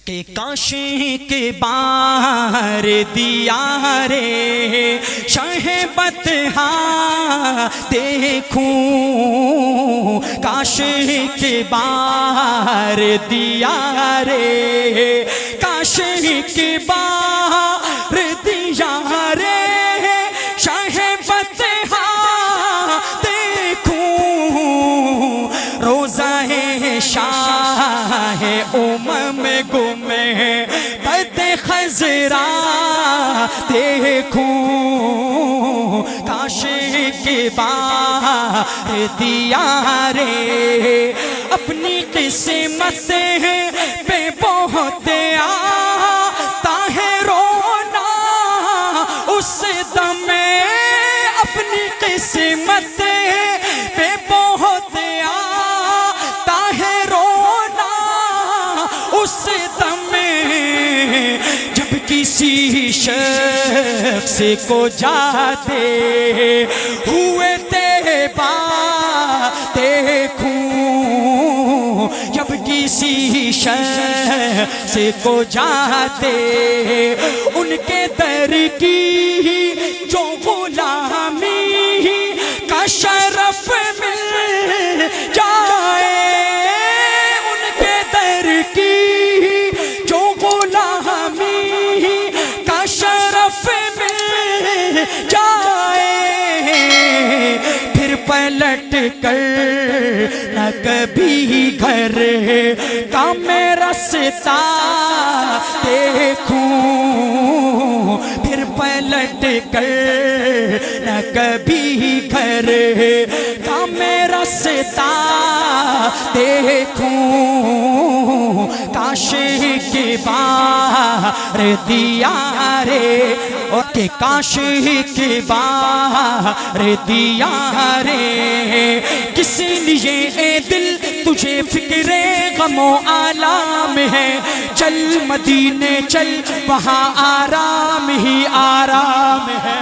کہ کاش کے بار دیا رے شہ بطحا دیکھوں، کاش کے بار دیا رے، کاش کے بار دیا رے شہ بطحا دیکھوں، روزہ شاہ امم گمے بد خضرا دیکھوں، کاش کے بار دیا رے اپنی قسمت پہ بہت آتا ہے رونا اس دم، اپنی قسمت پہ بہت آتا ہے رونا اس دم، جب کسی شخص کو جاتے ہوئے تیبا دیکھوں، جب کسی شخص کو جاتے ان کے در کی جو غلامی کا شرف مل جائے، ان کے در کی جو غلامی کا شرف مل جائے، پھر پلٹ کر نہ کبھی گھر کا میں رستہ دیکھوں، پھر پلٹ کر نہ کبھی گھر کا میں رستہ دیکھوں، کاش کے بار دیا رے، اور کہ کاش کے بار دیا رے، کس لیے اے دل تجھے فکر غم و آلام ہے، چل مدینے چل وہاں آرام ہی آرام ہے،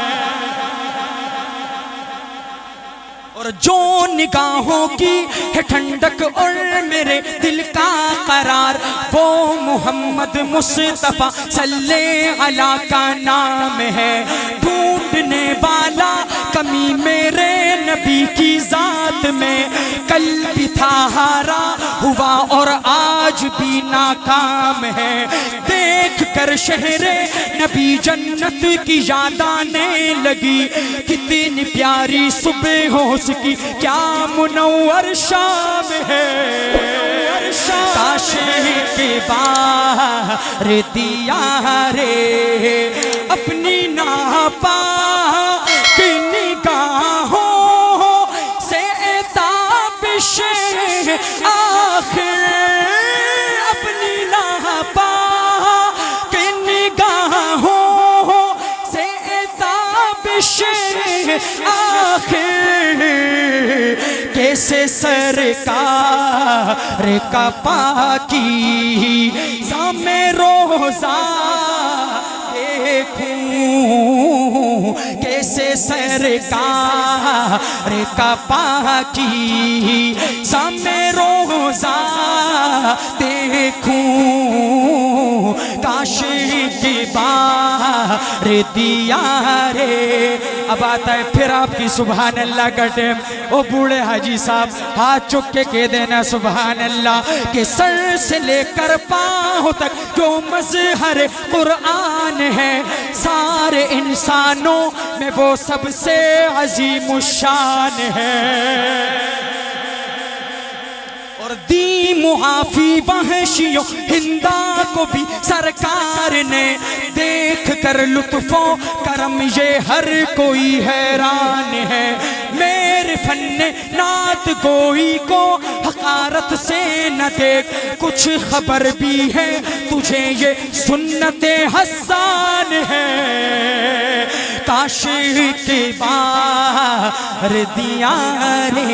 اور جو نگاہوں کی ہے ٹھنڈک اور میرے دل کا قرار، وہ محمد مصطفیٰ صلی اللہ کا نام ہے، ڈھونڈنے والا کمی میرے نبی کی ذات میں، کل بھی تھا ہارا ہوا اور آج بھی ناکام ہے، دیکھ کر شہر نبی جنت کی یاد آنے لگی، کتنی پیاری صبح ہو سکی کیا منور شام ہے، کاش کے بار دیا رے اپنی ناپاک نگاہوں سے تابش آخر، اپنی ناپاک نگاہوں سے تابش آخر، کیسے سرکار کا پاکی سامنے روزہ دیکھوں، کیسے سرکار کا پاکی سامنے روزہ دیکھوں، کاش کے بار دیا رے۔ اب آتا ہے پھر آپ کی سبحان اللہ کا ٹیم، او بوڑھے حاجی صاحب ہاتھ چک کے کہہ دینا سبحان اللہ، کہ سر سے لے کر پاؤں تک جو مظہر قرآن ہے، سارے انسانوں میں وہ سب سے عظیم الشان ہے، اور دی معافی وحشیوں ہندا کو بھی سرکار نے، دیکھ کر لطف و کرم یہ ہر کوئی حیران ہے، میرے فن نعت گوئی کو حقارت سے نہ دیکھ، کچھ خبر بھی ہے تجھے یہ سنت حسان ہے، کاش کے بار دیا رے۔